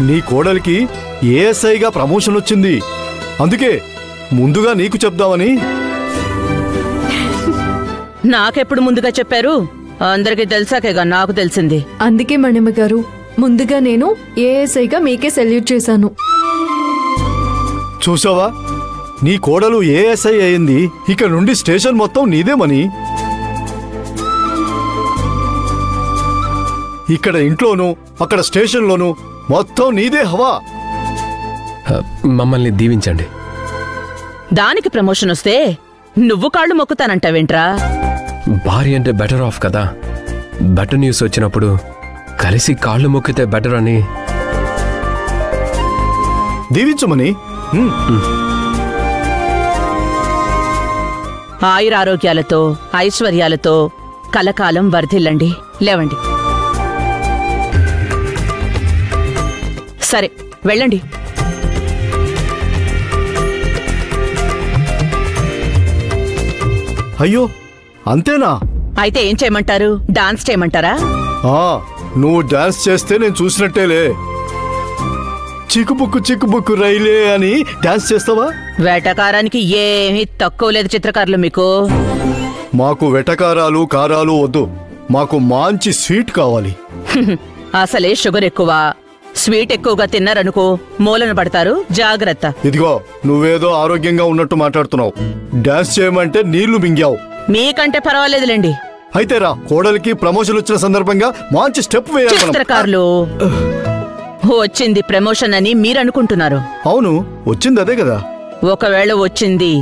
నీ కోడలికి ఏఎస్ఐగా ప్రమోషన్ వచ్చింది. అందుకే ముందుగా నీకు చెప్దామని. నాకెప్పుడు ముందుగా చెప్పారు? అందరికీ తెలిసాకేగా నాకు తెలిసింది. అందుకే మణిమ గారు, ముందుగా నేను ఏఎస్ఐగా మీకే సెల్యూట్ చేశాను. చూసావా, నీ కోడలు ఏఎస్ఐ అయింది. ఇక నుండి స్టేషన్ మొత్తం నీదేమని. ఇక్కడ ఇంట్లోనూ అక్కడ స్టేషన్లోనూ మొత్తం నీదే హవా. మమ్మల్ని దీవించండి. దానికి ప్రమోషన్ వస్తే నువ్వు కాళ్ళు మొక్కుతానంటావేంట్రా? భార్య అంటే బెటర్ ఆఫ్ కదా. బెటర్ న్యూస్ వచ్చినప్పుడు కలిసి కాళ్ళు మొక్కితే బెటర్ అని. దీవించమని. ఆయురారోగ్యాలతో ఐశ్వర్యాలతో కలకాలం వర్ధిల్లండి. లేవండి. సరే వెళ్ళండి. అయ్యో, అంతేనా? అయితే ఏం చేయమంటారు? డాన్స్ చేయమంటారా? నువ్వు డాన్స్ చేస్తే నేను చూసినట్టేలే. చిక్కుబుక్కు చిక్కుబుక్కు రైలే అని డాన్స్ చేస్తావా? వేటకారానికి ఏమీ తక్కువ లేదు చిత్రకారులు మీకు. మాకు వెటకారాలు కారాలు వద్దు. మాకు మంచి స్వీట్ కావాలి. అసలే షుగర్ ఎక్కువ, స్వీట్ ఎక్కువగా తిన్నారనుకో మూలన పడతారు. జాగ్రత్త. ఇదిగో, నువ్వేదో ఆరోగ్యంగా ఉన్నట్టు మాట్లాడుతున్నావు. డాన్స్ చేయమంటే నీళ్లు మింగావు. మీకంటే పర్వాలేదులేండి. అయితే రా, కోడలికి ప్రమోషన్ వచ్చిన సందర్భంగా మంచి స్టెప్ వేయాలి. చిత్రకారులు, వచ్చింది ప్రమోషన్ అని మీరనుకుంటున్నారు. అవును, వచ్చింది అదే కదా. ఒకవేళ వచ్చింది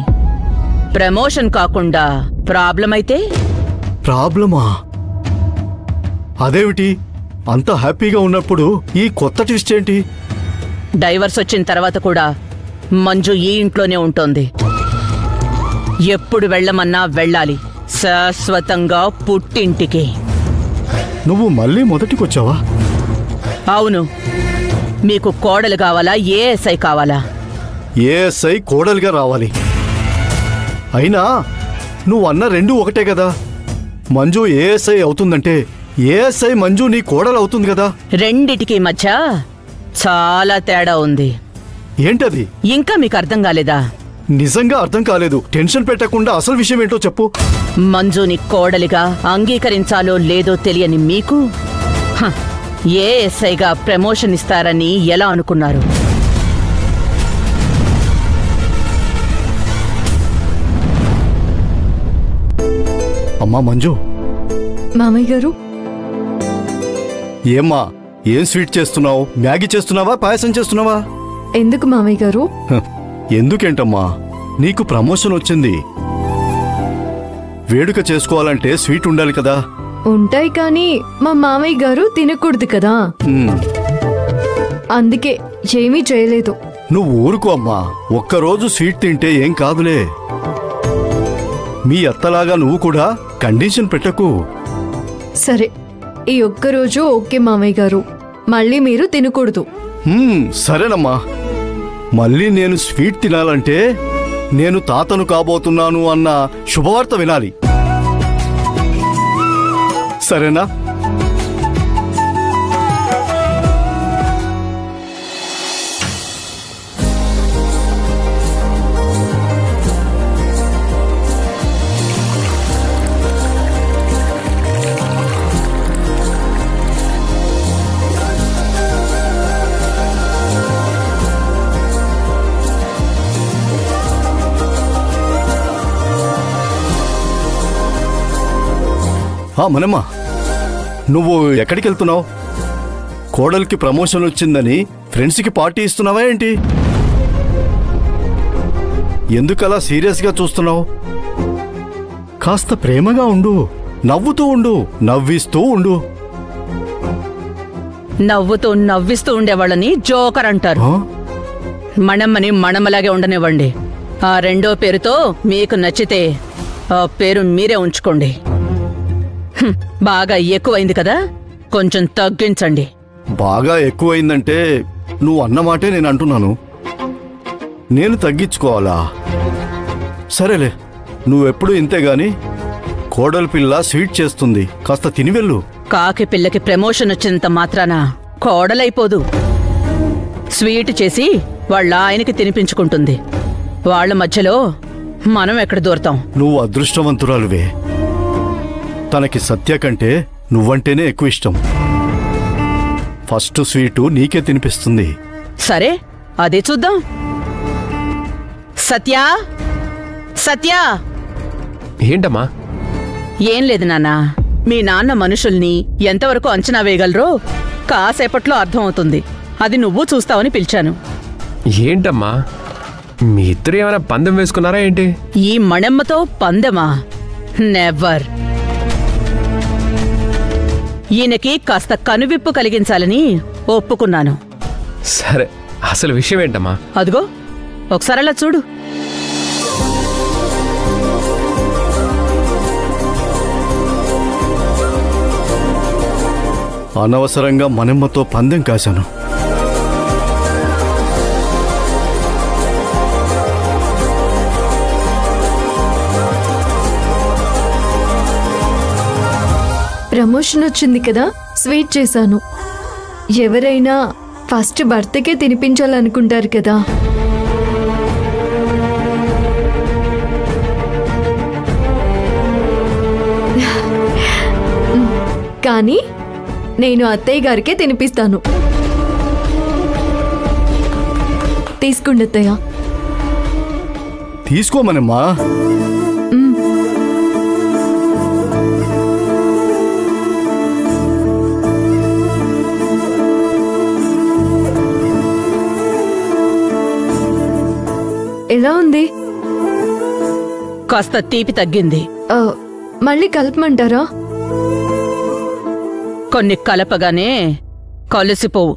ప్రమోషన్ కాకుండా ప్రాబ్లం అయితే? ప్రాబ్లమా? అదేమిటి? అంత హ్యాపీగా ఉన్నప్పుడు ఈ కొత్త ట్విస్ట్ ఏంటి? డైవర్స్ వచ్చిన తర్వాత కూడా మంజు ఈ ఇంట్లోనే ఉంటుంది. ఎప్పుడు వెళ్ళమన్నా వెళ్ళాలి, శాశ్వతంగా పుట్టింటికి. నువ్వు మళ్ళీ మొదటికొచ్చావా? అవును. మీకు కోడలు కావాలా, ఏఎస్ఐ కావాలా? ఏఎస్ఐ కోడలుగా రావాలి. అయినా నువ్వు అన్న రెండు ఒకటే కదా. మంజు ఏఎస్ఐ అవుతుందంటే ఏఎస్ఐ మంజు నీ కోడలు అవుతుంది కదా. రెండిటికి మధ్య చాలా తేడా ఉంది. ఏంటది? ఇంకా మీకు అర్థం కాలేదా? నిజంగా అర్థం కాలేదు. టెన్షన్ పెట్టకుండా అసలు విషయం ఏంటో చెప్పు. మంజుని కోడలిగా అంగీకరించాలో లేదో తెలియని మీకు ఏఎస్ఐగా ప్రమోషన్ ఇస్తారని ఎలా అనుకున్నారు? అమ్మా మంజు. మామయ్య గారు. ఏమ్మా, ఏం స్వీట్ చేస్తున్నావు? మ్యాగీ చేస్తున్నావా, పాయసం చేస్తున్నావా? ఎందుకు మామయ్య గారు? ఎందుకేంటమ్మా, నీకు ప్రమోషన్ వచ్చింది. వేడుక చేసుకోవాలంటే స్వీట్ ఉండాలి కదా. ఉంటాయి, కానీ మా మామయ్య గారు తినకూడదు కదా. అందుకే ఏమీ చేయలేదు. నువ్వు ఊరుకో అమ్మా. ఒక్కరోజు స్వీట్ తింటే ఏం కాదులే. మీ అత్తలాగా నువ్వు కూడా కండిషన్ పెట్టకు. సరే, ఈ ఒక్కరోజు ఓకే మామయ్య గారు. మళ్ళీ మీరు తినకూడదు. సరేనమ్మా. మళ్ళీ నేను స్వీట్ తినాలంటే నేను తాతను కాబోతున్నాను అన్న శుభవార్త వినాలి. సరేనా? మనమ్మా, నువ్వు ఎక్కడికి వెళ్తున్నావు? కోడలికి ప్రమోషన్ వచ్చిందని ఫ్రెండ్స్కి పార్టీ ఇస్తున్నావా ఏంటి? ఎందుకలా సీరియస్గా చూస్తున్నావు? కాస్త ప్రేమగా ఉండు, నవ్వుతూ ఉండు, నవ్విస్తూ ఉండు. నవ్వుతూ నవ్విస్తూ ఉండేవాళ్ళని జోకర్ అంటారు. మణమ్మని మణమ్మలాగే ఉండనివ్వండి. ఆ రెండో పేరుతో మీకు నచ్చితే ఆ పేరు మీరే ఉంచుకోండి. బాగా ఎక్కువైంది కదా, కొంచెం తగ్గించండి. బాగా ఎక్కువైందంటే నువ్వు అన్నమాటే నేను అంటున్నాను. నేను తగ్గించుకోవాలా? సరేలే, నువ్వెప్పుడు ఇంతేగాని కోడలి పిల్ల స్వీట్ చేస్తుంది, కాస్త తిని వెళ్ళు. కాకి పిల్లకి ప్రమోషన్ వచ్చినంత మాత్రాన కోడలైపోదు. స్వీట్ చేసి వాళ్ళ ఆయనకి తినిపించుకుంటుంది. వాళ్ళ మధ్యలో మనం ఎక్కడ దూరతాం? నువ్వు అదృష్టవంతురాలువే. తనకి సత్య కంటే నువ్వంటేనే ఎక్కువ ఇష్టం. ఫస్ట్ స్వీటు నీకే తినిపిస్తుంది. సరే, అదే చూద్దాం. సత్యా, సత్యా! ఏంటమ్మా? ఏం లేదు నాన్నా, మీ నాన్న మనుషుల్ని ఎంతవరకు అంచనా వేయగలరో కాసేపట్లో అర్థమవుతుంది. అది నువ్వు చూస్తావని పిలిచాను. ఏంటమ్మా, మీ ఇద్దరు ఏమైనా పందెం వేసుకున్నారా ఏంటి? ఈ మణెమ్మతో పందెమా? నెవర్. ఈయనకి కాస్త కనువిప్పు కలిగించాలని ఒప్పుకున్నాను. సరే, అసలు విషయం ఏంటమ్మా? అదిగో ఒకసారి అలా చూడు. అనవసరంగా మనమ్మతో పందెం కాశాను. ప్రమోషన్ వచ్చింది కదా, స్వీట్ చేశాను. ఎవరైనా ఫస్ట్ భర్తకే తినిపించాలనుకుంటారు కదా. కానీ నేను అత్తయ్య గారికే తినిపిస్తాను. తీసుకోండి అత్తయ్య. తీసుకోమనమ్మా. ఎలా ఉంది? కాస్త తీపి తగ్గింది. మళ్ళీ కలపమంటారా? కొన్ని కలపగానే కలిసిపోవు.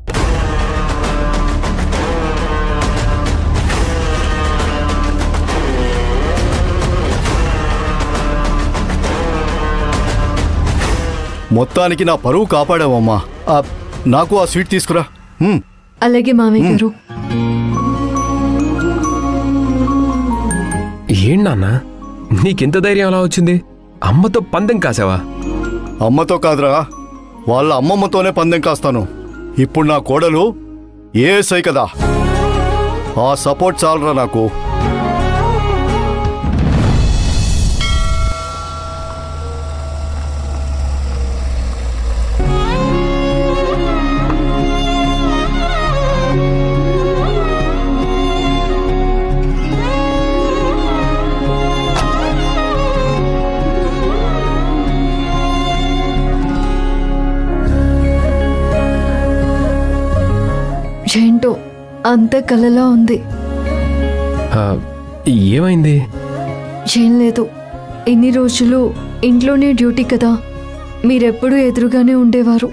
మొత్తానికి నా పరువు కాపాడావమ్మా. నాకు ఆ స్వీట్ తీసుకురా. అలాగే మామయ్య గారు. ఏంటన్నా, నీకెంత ధైర్యం అలా వచ్చింది? అమ్మతో పందెం కాసావా? అమ్మతో కాదురా, వాళ్ళ అమ్మమ్మతోనే పందెం కాస్తాను. ఇప్పుడు నా కోడలు ఏఎస్ఐ కదా, ఆ సపోర్ట్ చాలరా నాకు. ఏంటో అంత కలలా ఉంది. ఏమైంది? ఏం లేదు, ఇన్ని రోజులు ఇంట్లోనే డ్యూటీ కదా, మీరెప్పుడూ ఎదురుగానే ఉండేవారు.